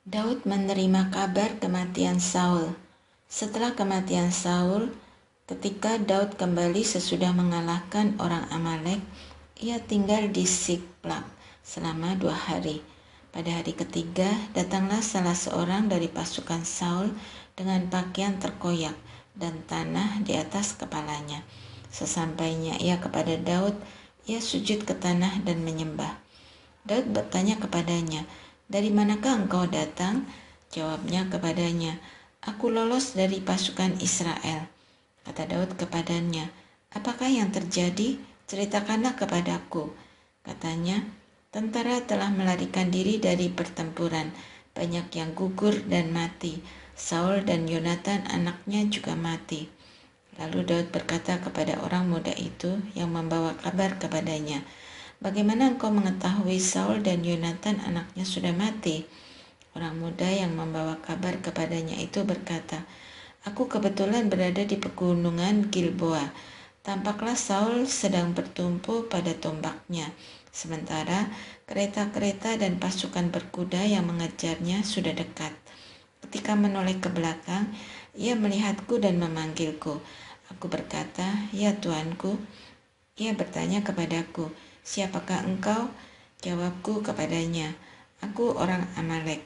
Daud menerima kabar kematian Saul. Setelah kematian Saul, ketika Daud kembali sesudah mengalahkan orang Amalek, ia tinggal di Siklag selama 2 hari. Pada hari ketiga, datanglah salah seorang dari pasukan Saul dengan pakaian terkoyak dan tanah di atas kepalanya. Sesampainya ia kepada Daud, ia sujud ke tanah dan menyembah. Daud bertanya kepadanya, "Dari manakah engkau datang?" Jawabnya kepadanya, "Aku lolos dari pasukan Israel." Kata Daud kepadanya, "Apakah yang terjadi? Ceritakanlah kepadaku." Katanya, "Tentara telah melarikan diri dari pertempuran. Banyak yang gugur dan mati. Saul dan Yonatan anaknya juga mati." Lalu Daud berkata kepada orang muda itu yang membawa kabar kepadanya, "Bagaimana engkau mengetahui Saul dan Yonatan anaknya sudah mati?" Orang muda yang membawa kabar kepadanya itu berkata, "Aku kebetulan berada di pegunungan Gilboa. Tampaklah Saul sedang bertumpu pada tombaknya, sementara kereta-kereta dan pasukan berkuda yang mengejarnya sudah dekat. Ketika menoleh ke belakang, ia melihatku dan memanggilku. Aku berkata, 'Ya Tuanku.' Ia bertanya kepadaku, 'Siapakah engkau?' Jawabku kepadanya, 'Aku orang Amalek.'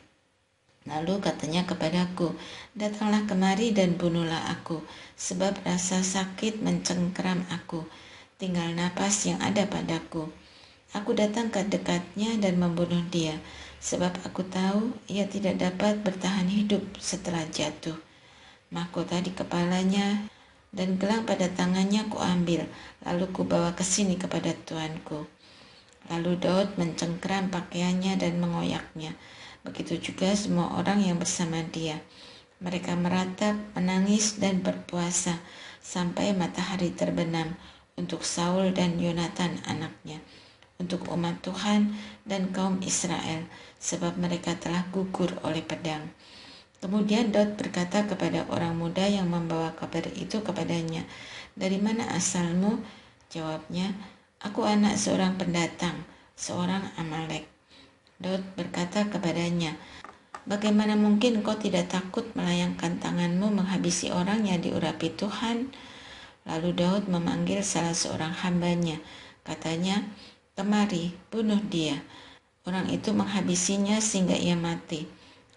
Lalu katanya kepadaku, 'Datanglah kemari dan bunuhlah aku, sebab rasa sakit mencengkeram aku, tinggal napas yang ada padaku.' Aku datang ke dekatnya dan membunuh dia, sebab aku tahu ia tidak dapat bertahan hidup setelah jatuh. Mahkota di kepalanya dan gelang pada tangannya kuambil, lalu kubawa ke sini kepada tuanku." Lalu Daud mencengkeram pakaiannya dan mengoyaknya. Begitu juga semua orang yang bersama dia. Mereka meratap, menangis, dan berpuasa sampai matahari terbenam untuk Saul dan Yonatan anaknya, untuk umat Tuhan dan kaum Israel, sebab mereka telah gugur oleh pedang. Kemudian Daud berkata kepada orang muda yang membawa kabar itu kepadanya, "Dari mana asalmu?" Jawabnya, "Aku anak seorang pendatang, seorang Amalek." Daud berkata kepadanya, "Bagaimana mungkin kau tidak takut melayangkan tanganmu menghabisi orang yang diurapi Tuhan?" Lalu Daud memanggil salah seorang hambanya. Katanya, "Kemari, bunuh dia." Orang itu menghabisinya sehingga ia mati.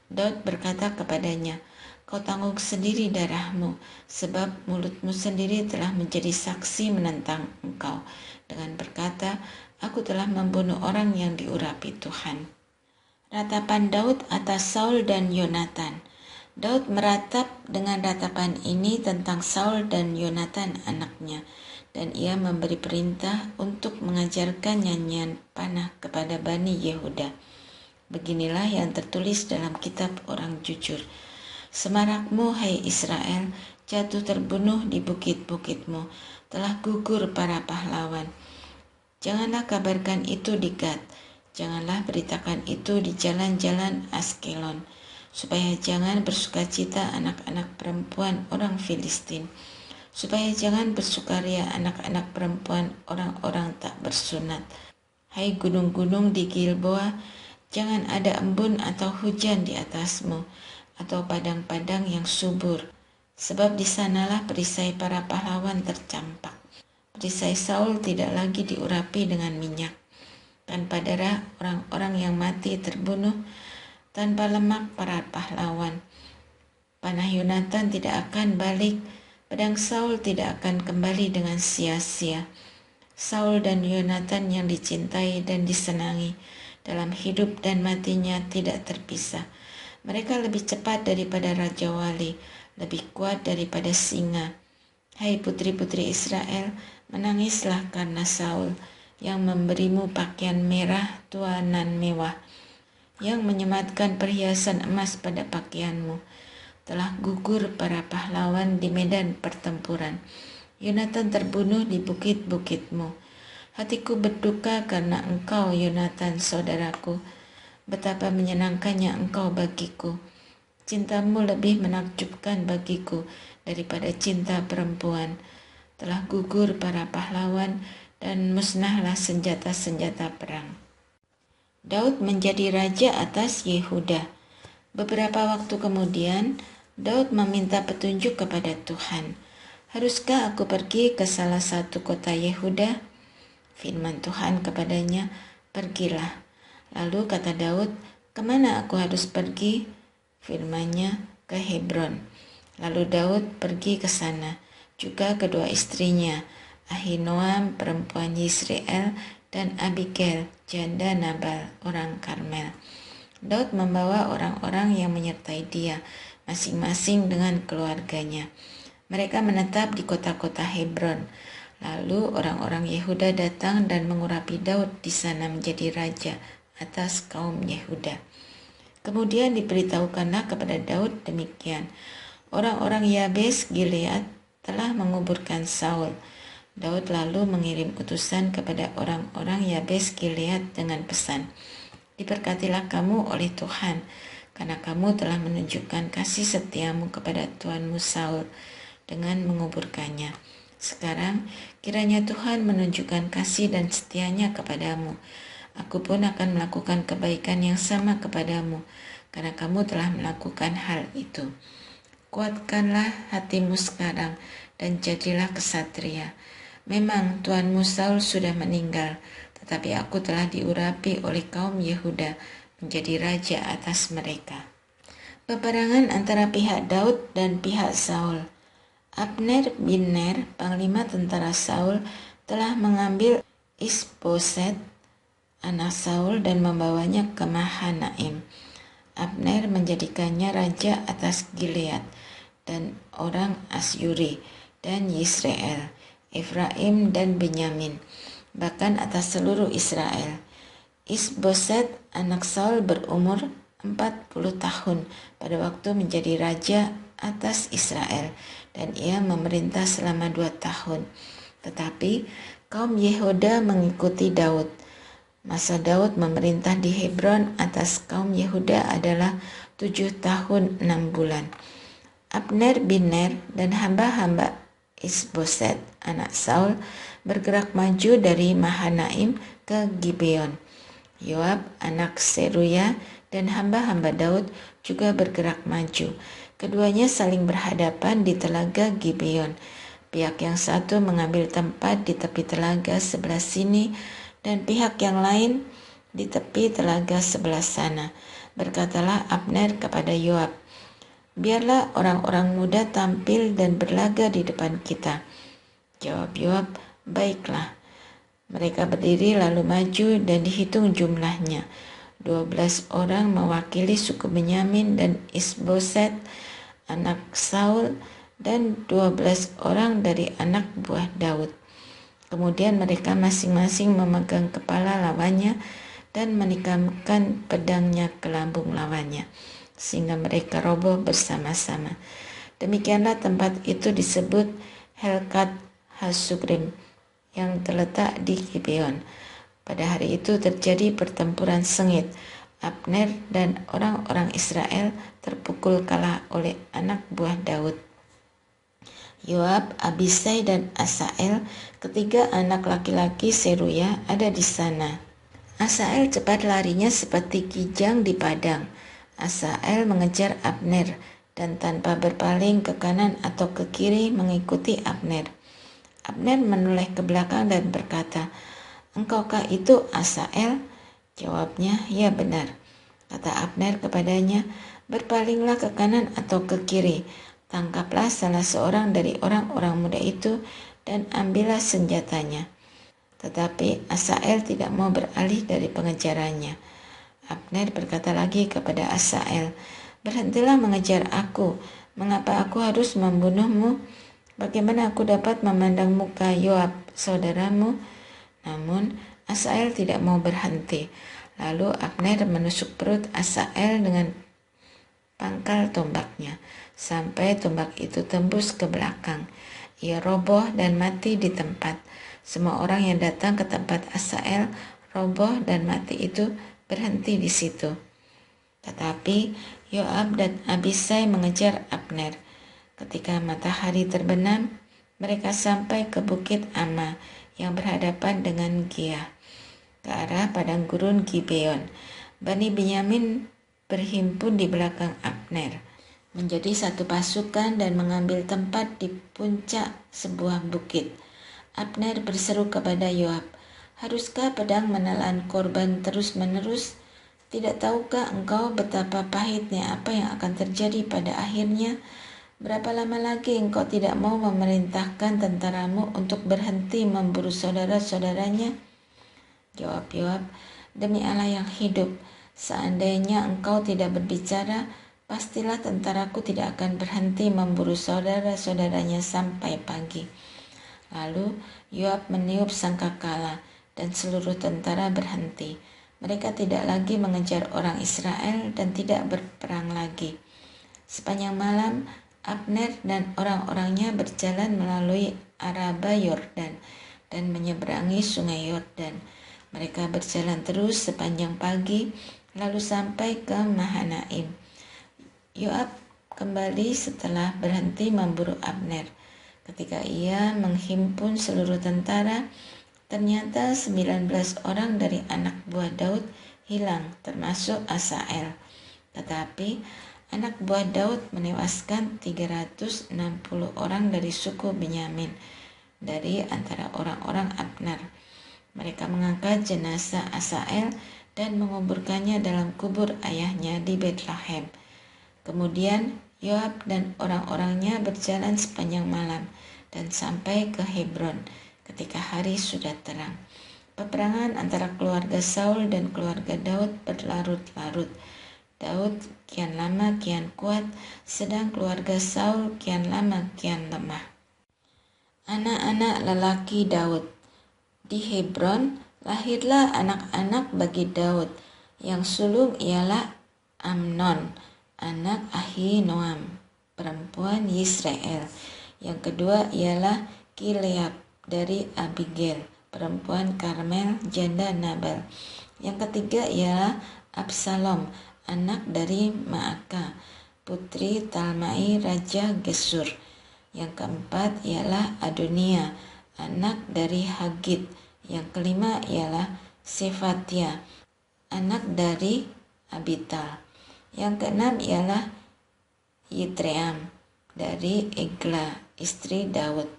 Daud berkata kepadanya, "Kau tanggung sendiri darahmu, sebab mulutmu sendiri telah menjadi saksi menentang engkau, dengan berkata, 'Aku telah membunuh orang yang diurapi Tuhan.'" Ratapan Daud atas Saul dan Yonatan. Daud meratap dengan ratapan ini tentang Saul dan Yonatan anaknya, dan ia memberi perintah untuk mengajarkan nyanyian panah kepada Bani Yehuda. Beginilah yang tertulis dalam kitab orang jujur. "Semarakmu, hai Israel, jatuh terbunuh di bukit-bukitmu, telah gugur para pahlawan. Janganlah kabarkan itu di Gad, janganlah beritakan itu di jalan-jalan Askelon, supaya jangan bersukacita anak-anak perempuan orang Filistin, supaya jangan bersukaria anak-anak perempuan orang-orang tak bersunat. Hai gunung-gunung di Gilboa, jangan ada embun atau hujan di atasmu, atau padang-padang yang subur, sebab di sanalah perisai para pahlawan tercampak. Perisai Saul tidak lagi diurapi dengan minyak. Tanpa darah orang-orang yang mati terbunuh, tanpa lemak para pahlawan. Panah Yonatan tidak akan balik, pedang Saul tidak akan kembali dengan sia-sia. Saul dan Yonatan yang dicintai dan disenangi, dalam hidup dan matinya tidak terpisah. Mereka lebih cepat daripada Raja Wali, lebih kuat daripada singa. Hai putri-putri Israel, menangislah karena Saul, yang memberimu pakaian merah tuanan mewah, yang menyematkan perhiasan emas pada pakaianmu. Telah gugur para pahlawan di medan pertempuran. Yonatan terbunuh di bukit-bukitmu. Hatiku berduka karena engkau, Yonatan, saudaraku. Betapa menyenangkannya engkau bagiku. Cintamu lebih menakjubkan bagiku daripada cinta perempuan. Telah gugur para pahlawan dan musnahlah senjata-senjata perang." Daud menjadi raja atas Yehuda. Beberapa waktu kemudian, Daud meminta petunjuk kepada Tuhan. Haruskah aku pergi ke salah satu kota Yehuda? Firman Tuhan kepadanya, pergilah. Lalu kata Daud, kemana aku harus pergi? Firman-Nya, ke Hebron. Lalu Daud pergi ke sana, juga kedua istrinya, Ahinoam perempuan Yisrael dan Abigail, janda Nabal, orang Karmel. Daud membawa orang-orang yang menyertai dia, masing-masing dengan keluarganya. Mereka menetap di kota-kota Hebron. Lalu orang-orang Yehuda datang dan mengurapi Daud di sana menjadi raja atas kaum Yehuda. Kemudian diberitahukanlah kepada Daud demikian, orang-orang Yabes Gilead telah menguburkan Saul. Daud lalu mengirim utusan kepada orang-orang Yabes Gilead dengan pesan, diberkatilah kamu oleh Tuhan, karena kamu telah menunjukkan kasih setiamu kepada Tuanmu Saul dengan menguburkannya. Sekarang kiranya Tuhan menunjukkan kasih dan setianya kepadamu. Aku pun akan melakukan kebaikan yang sama kepadamu, karena kamu telah melakukan hal itu. Kuatkanlah hatimu sekarang dan jadilah kesatria. Memang Tuanmu Saul sudah meninggal, tetapi aku telah diurapi oleh kaum Yehuda menjadi raja atas mereka. Peperangan antara pihak Daud dan pihak Saul. Abner bin Ner, panglima tentara Saul, telah mengambil Isboset, anak Saul, dan membawanya ke Mahanaim. Abner menjadikannya raja atas Gilead dan orang Asyuri dan Yisrael, Efraim dan Benyamin, bahkan atas seluruh Israel. Isboset, anak Saul, berumur 40 tahun pada waktu menjadi raja atas Israel, dan ia memerintah selama 2 tahun. Tetapi kaum Yehuda mengikuti Daud. Masa Daud memerintah di Hebron atas kaum Yehuda adalah 7 tahun 6 bulan. Abner bin Ner dan hamba-hamba Isboset, anak Saul, bergerak maju dari Mahanaim ke Gibeon. Yoab, anak Seruya, dan hamba-hamba Daud juga bergerak maju. Keduanya saling berhadapan di telaga Gibeon. Pihak yang satu mengambil tempat di tepi telaga sebelah sini, dan pihak yang lain di tepi telaga sebelah sana. Berkatalah Abner kepada Yoab, biarlah orang-orang muda tampil dan berlaga di depan kita. Jawab Yoab, baiklah. Mereka berdiri lalu maju dan dihitung jumlahnya. 12 orang mewakili suku Benyamin dan Isboset, anak Saul, dan 12 orang dari anak buah Daud. Kemudian mereka masing-masing memegang kepala lawannya dan menikamkan pedangnya ke lambung lawannya, sehingga mereka roboh bersama-sama. Demikianlah tempat itu disebut Helkat Hasukrim, yang terletak di Gibeon. Pada hari itu terjadi pertempuran sengit. Abner dan orang-orang Israel terpukul kalah oleh anak buah Daud. Yoab, Abisai, dan Asael, ketiga anak laki-laki Seruya, ada di sana. Asael cepat larinya seperti kijang di padang. Asael mengejar Abner dan tanpa berpaling ke kanan atau ke kiri mengikuti Abner. Abner menoleh ke belakang dan berkata, engkaukah itu Asael? Jawabnya, ya benar. Kata Abner kepadanya, berpalinglah ke kanan atau ke kiri. Tangkaplah salah seorang dari orang-orang muda itu dan ambillah senjatanya. Tetapi Asael tidak mau beralih dari pengejarannya. Abner berkata lagi kepada Asael, berhentilah mengejar aku. Mengapa aku harus membunuhmu? Bagaimana aku dapat memandang muka Yoab, saudaramu? Namun Asael tidak mau berhenti. Lalu Abner menusuk perut Asael dengan pangkal tombaknya, sampai tombak itu tembus ke belakang. Ia roboh dan mati di tempat. Semua orang yang datang ke tempat Asael roboh dan mati itu berhenti di situ. Tetapi Yoab dan Abisai mengejar Abner. Ketika matahari terbenam, mereka sampai ke bukit Ama yang berhadapan dengan Gia, ke arah padang gurun Gibeon. Bani Benyamin berhimpun di belakang Abner, menjadi satu pasukan dan mengambil tempat di puncak sebuah bukit. Abner berseru kepada Yoab, "Haruskah pedang menelan korban terus-menerus? Tidak tahukah engkau betapa pahitnya apa yang akan terjadi pada akhirnya? Berapa lama lagi engkau tidak mau memerintahkan tentaramu untuk berhenti memburu saudara-saudaranya?" Jawab Yoab, "Demi Allah yang hidup, seandainya engkau tidak berbicara, pastilah tentaraku tidak akan berhenti memburu saudara-saudaranya sampai pagi." Lalu Yoab meniup sangkakala dan seluruh tentara berhenti. Mereka tidak lagi mengejar orang Israel dan tidak berperang lagi. Sepanjang malam, Abner dan orang-orangnya berjalan melalui Araba Yordan dan menyeberangi sungai Yordan. Mereka berjalan terus sepanjang pagi, lalu sampai ke Mahanaim. Yoab kembali setelah berhenti memburu Abner. Ketika ia menghimpun seluruh tentara, ternyata 19 orang dari anak buah Daud hilang, termasuk Asael. Tetapi anak buah Daud menewaskan 360 orang dari suku Benyamin, dari antara orang-orang Abner. Mereka mengangkat jenazah Asael dan menguburkannya dalam kubur ayahnya di Betlehem. Kemudian Yoab dan orang-orangnya berjalan sepanjang malam dan sampai ke Hebron ketika hari sudah terang. Peperangan antara keluarga Saul dan keluarga Daud berlarut-larut. Daud kian lama kian kuat, sedang keluarga Saul kian lama kian lemah. Anak-anak lelaki Daud. Di Hebron lahirlah anak-anak bagi Daud. Yang sulung ialah Amnon, anak Ahinoam, perempuan Yisrael. Yang kedua ialah Kileab dari Abigail, perempuan Karmel, janda Nabal. Yang ketiga ialah Absalom, anak dari Maaka, putri Talmai raja Gesur. Yang keempat ialah Adonia, anak dari Hagit. Yang kelima ialah Sefatia, anak dari Abital. Yang keenam ialah Yitream dari Egla, istri Daud.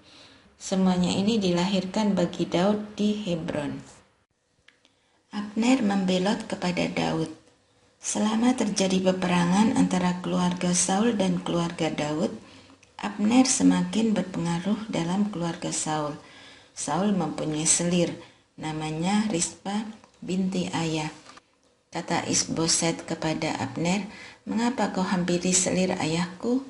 Semuanya ini dilahirkan bagi Daud di Hebron. Abner membelot kepada Daud. Selama terjadi peperangan antara keluarga Saul dan keluarga Daud, Abner semakin berpengaruh dalam keluarga Saul. Saul mempunyai selir, namanya Rispa binti Ayah. Kata Isboset kepada Abner, "Mengapa kau hampiri selir ayahku?"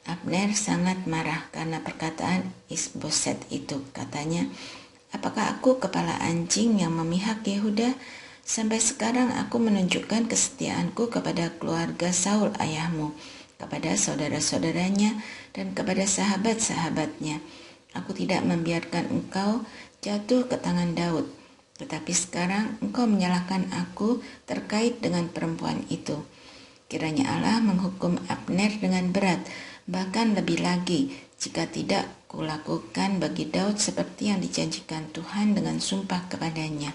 Abner sangat marah karena perkataan Isboset itu. Katanya, "Apakah aku kepala anjing yang memihak Yehuda? Sampai sekarang aku menunjukkan kesetiaanku kepada keluarga Saul ayahmu, kepada saudara-saudaranya, dan kepada sahabat-sahabatnya. Aku tidak membiarkan engkau jatuh ke tangan Daud. Tetapi sekarang engkau menyalahkan aku terkait dengan perempuan itu. Kiranya Allah menghukum Abner dengan berat, bahkan lebih lagi, jika tidak kulakukan bagi Daud seperti yang dijanjikan Tuhan dengan sumpah kepadanya,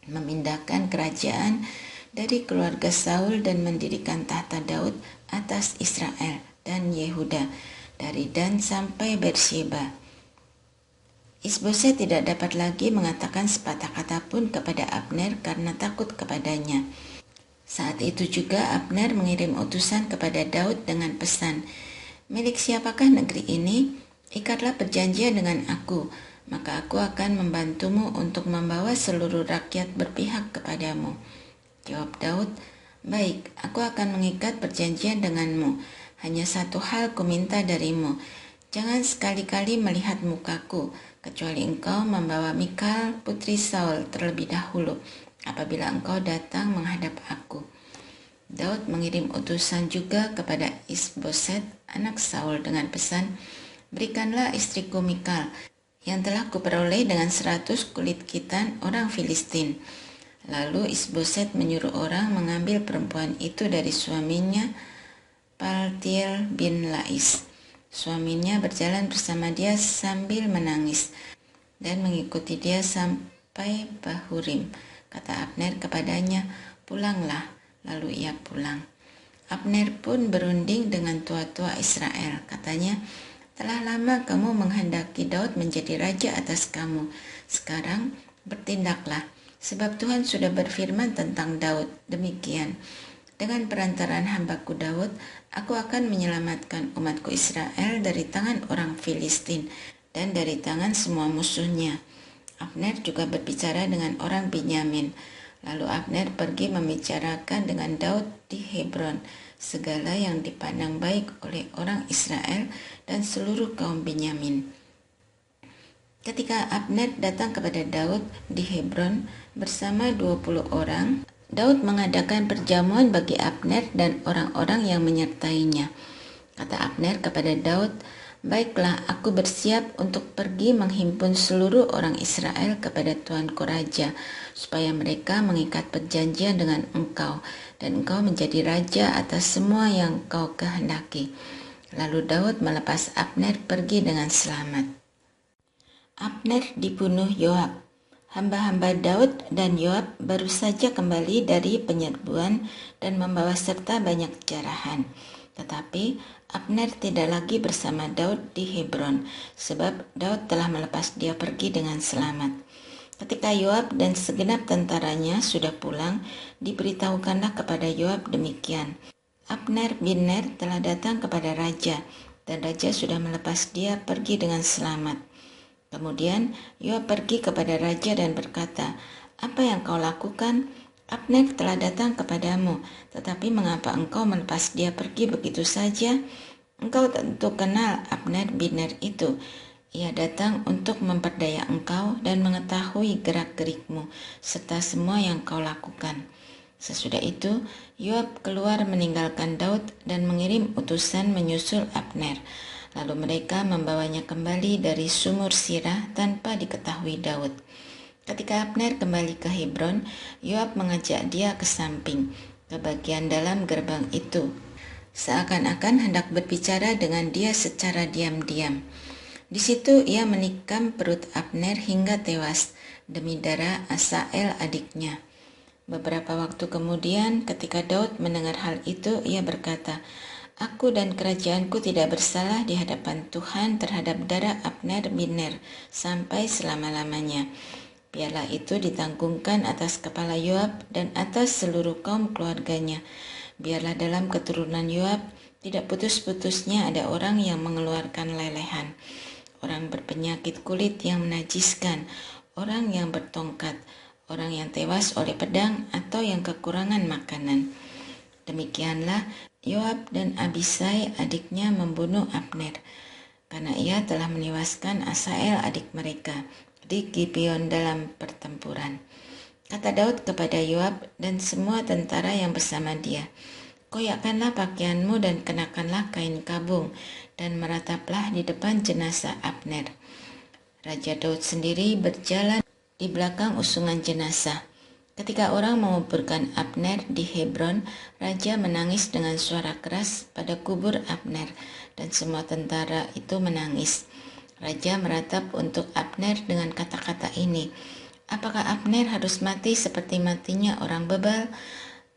memindahkan kerajaan dari keluarga Saul dan mendirikan tahta Daud atas Israel dan Yehuda, dari Dan sampai Beersheba." Isboset tidak dapat lagi mengatakan sepatah kata pun kepada Abner karena takut kepadanya. Saat itu juga Abner mengirim utusan kepada Daud dengan pesan, "Milik siapakah negeri ini? Ikatlah perjanjian dengan aku, maka aku akan membantumu untuk membawa seluruh rakyat berpihak kepadamu." Jawab Daud, "Baik, aku akan mengikat perjanjian denganmu. Hanya satu hal kuminta darimu, jangan sekali-kali melihat mukaku, kecuali engkau membawa Mikal putri Saul terlebih dahulu, apabila engkau datang menghadap aku." Daud mengirim utusan juga kepada Isboset, anak Saul, dengan pesan, "Berikanlah istriku Mikal, yang telah kuperoleh dengan 100 kulit khitan orang Filistin." Lalu Isboset menyuruh orang mengambil perempuan itu dari suaminya, Paltiel bin Lais. Suaminya berjalan bersama dia sambil menangis dan mengikuti dia sampai Bahurim. Kata Abner kepadanya, "Pulanglah." lalu ia pulang. Abner pun berunding dengan tua-tua Israel. Katanya, telah lama kamu menghendaki Daud menjadi raja atas kamu. Sekarang bertindaklah, sebab Tuhan sudah berfirman tentang Daud. Demikian, dengan perantaraan hambaku Daud, aku akan menyelamatkan umatku Israel dari tangan orang Filistin dan dari tangan semua musuhnya. Abner juga berbicara dengan orang Binyamin. Lalu Abner pergi membicarakan dengan Daud di Hebron segala yang dipandang baik oleh orang Israel dan seluruh kaum Binyamin. Ketika Abner datang kepada Daud di Hebron bersama 20 orang, Daud mengadakan perjamuan bagi Abner dan orang-orang yang menyertainya. Kata Abner kepada Daud, "Baiklah, aku bersiap untuk pergi menghimpun seluruh orang Israel kepada tuanku raja, supaya mereka mengikat perjanjian dengan engkau, dan engkau menjadi raja atas semua yang kau kehendaki." Lalu Daud melepas Abner pergi dengan selamat. Abner dibunuh Yoab. Hamba-hamba Daud dan Yoab baru saja kembali dari penyerbuan dan membawa serta banyak jarahan. Tetapi Abner tidak lagi bersama Daud di Hebron, sebab Daud telah melepas dia pergi dengan selamat. Ketika Yoab dan segenap tentaranya sudah pulang, diberitahukanlah kepada Yoab demikian. Abner bin Ner telah datang kepada raja, dan raja sudah melepas dia pergi dengan selamat. Kemudian Yoab pergi kepada raja dan berkata, "Apa yang kau lakukan? Abner telah datang kepadamu, tetapi mengapa engkau melepas dia pergi begitu saja? Engkau tentu kenal Abner bin Ner itu. Ia datang untuk memperdaya engkau dan mengetahui gerak-gerikmu, serta semua yang kau lakukan." Sesudah itu, Yoab keluar meninggalkan Daud dan mengirim utusan menyusul Abner. Lalu mereka membawanya kembali dari sumur Sirah tanpa diketahui Daud. Ketika Abner kembali ke Hebron, Yoab mengajak dia ke samping, ke bagian dalam gerbang itu, seakan-akan hendak berbicara dengan dia secara diam-diam. Di situ ia menikam perut Abner hingga tewas demi darah Asael adiknya. Beberapa waktu kemudian, ketika Daud mendengar hal itu, ia berkata, "Aku dan kerajaanku tidak bersalah di hadapan Tuhan terhadap darah Abner bin Ner sampai selama-lamanya. Biarlah itu ditanggungkan atas kepala Yoab dan atas seluruh kaum keluarganya. Biarlah dalam keturunan Yoab tidak putus-putusnya ada orang yang mengeluarkan lelehan, orang berpenyakit kulit yang menajiskan, orang yang bertongkat, orang yang tewas oleh pedang atau yang kekurangan makanan." Demikianlah Yoab dan Abisai adiknya membunuh Abner, karena ia telah menewaskan Asael adik mereka di Gibeon dalam pertempuran. Kata Daud kepada Yoab dan semua tentara yang bersama dia, "Koyakkanlah pakaianmu dan kenakanlah kain kabung, dan merataplah di depan jenazah Abner." Raja Daud sendiri berjalan di belakang usungan jenazah. Ketika orang menguburkan Abner di Hebron, raja menangis dengan suara keras pada kubur Abner, dan semua tentara itu menangis. Raja meratap untuk Abner dengan kata-kata ini, "Apakah Abner harus mati seperti matinya orang bebal?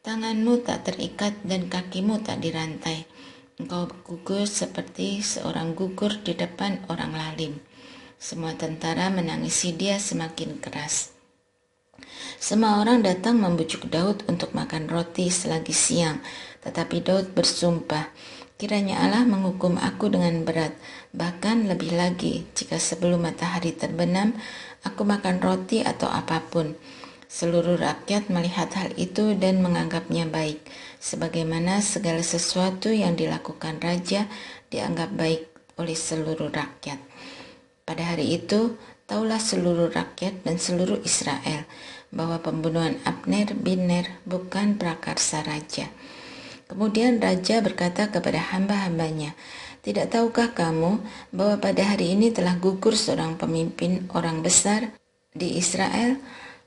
Tanganmu tak terikat dan kakimu tak dirantai. Engkau gugur seperti seorang gugur di depan orang lalim." Semua tentara menangisi dia semakin keras. Semua orang datang membujuk Daud untuk makan roti selagi siang, tetapi Daud bersumpah, "Kiranya Allah menghukum aku dengan berat, bahkan lebih lagi jika sebelum matahari terbenam aku makan roti atau apapun." Seluruh rakyat melihat hal itu dan menganggapnya baik, sebagaimana segala sesuatu yang dilakukan raja dianggap baik oleh seluruh rakyat. Pada hari itu, taulah seluruh rakyat dan seluruh Israel bahwa pembunuhan Abner bin Ner bukan prakarsa raja. Kemudian raja berkata kepada hamba-hambanya, "Tidak tahukah kamu bahwa pada hari ini telah gugur seorang pemimpin orang besar di Israel?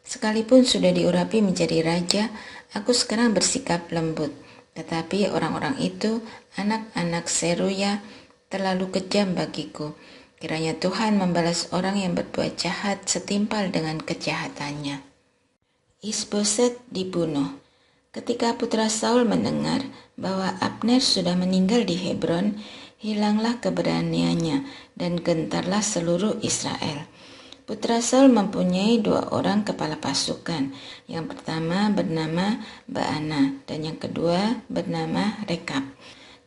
Sekalipun sudah diurapi menjadi raja, aku sekarang bersikap lembut. Tetapi orang-orang itu, anak-anak Seruya, terlalu kejam bagiku. Kiranya Tuhan membalas orang yang berbuat jahat setimpal dengan kejahatannya." Isboset dibunuh. Ketika putra Saul mendengar bahwa Abner sudah meninggal di Hebron, hilanglah keberaniannya dan gentarlah seluruh Israel. Putra Saul mempunyai 2 orang kepala pasukan. Yang pertama bernama Baana dan yang kedua bernama Rekab.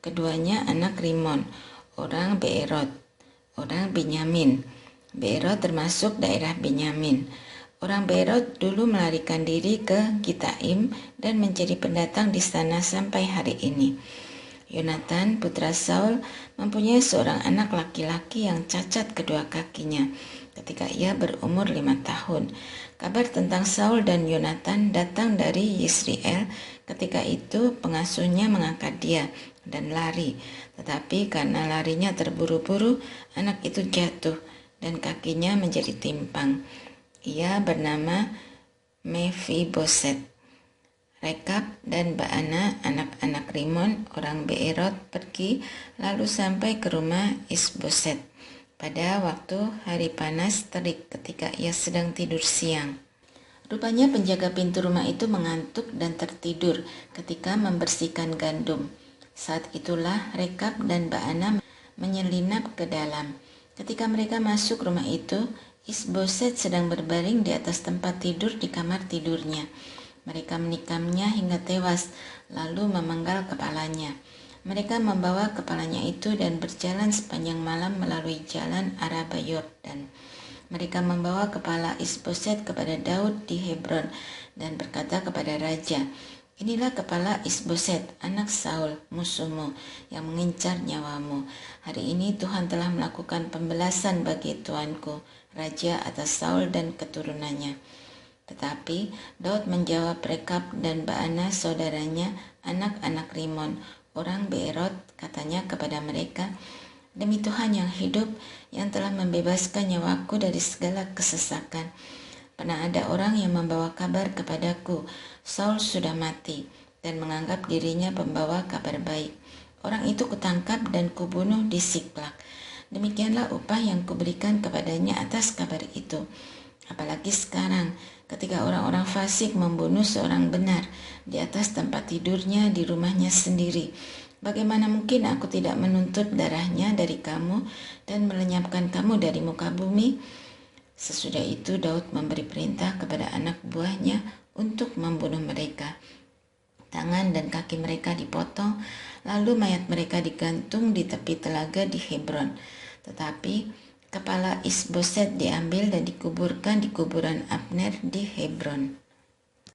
Keduanya anak Rimon, orang Beerot, orang Benyamin. Beerot termasuk daerah Benyamin. Orang Beerot dulu melarikan diri ke Gitaim dan menjadi pendatang di sana sampai hari ini. Yonatan, putra Saul, mempunyai seorang anak laki-laki yang cacat kedua kakinya ketika ia berumur 5 tahun. Kabar tentang Saul dan Yonatan datang dari Yisrael. Ketika itu pengasuhnya mengangkat dia dan lari. Tetapi karena larinya terburu-buru, anak itu jatuh dan kakinya menjadi timpang. Ia bernama Mephiboset. Rekab dan Baana, anak-anak Rimon, orang Beerot, pergi lalu sampai ke rumah Isboset pada waktu hari panas terik ketika ia sedang tidur siang. Rupanya penjaga pintu rumah itu mengantuk dan tertidur ketika membersihkan gandum. Saat itulah Rekab dan Baana menyelinap ke dalam. Ketika mereka masuk rumah itu, Isboset sedang berbaring di atas tempat tidur di kamar tidurnya. Mereka menikamnya hingga tewas, lalu memenggal kepalanya. Mereka membawa kepalanya itu dan berjalan sepanjang malam melalui jalan Araba Yordan. Mereka membawa kepala Isboset kepada Daud di Hebron dan berkata kepada raja, "Inilah kepala Isboset, anak Saul, musuhmu, yang mengincar nyawamu. Hari ini Tuhan telah melakukan pembelasan bagi tuanku, raja atas Saul dan keturunannya." Tetapi Daud menjawab Rekab dan Baana saudaranya, anak-anak Rimon, orang Beerot, katanya kepada mereka, "Demi Tuhan yang hidup, yang telah membebaskan nyawaku dari segala kesesakan. Pernah ada orang yang membawa kabar kepadaku, Saul sudah mati, dan menganggap dirinya pembawa kabar baik. Orang itu kutangkap dan kubunuh di Siklak. Demikianlah upah yang kuberikan kepadanya atas kabar itu. Apalagi sekarang, ketika orang-orang fasik membunuh seorang benar di atas tempat tidurnya di rumahnya sendiri. Bagaimana mungkin aku tidak menuntut darahnya dari kamu dan melenyapkan kamu dari muka bumi?" Sesudah itu Daud memberi perintah kepada anak buahnya untuk membunuh mereka. Tangan dan kaki mereka dipotong, lalu mayat mereka digantung di tepi telaga di Hebron. Tetapi kepala Isboset diambil dan dikuburkan di kuburan Abner di Hebron.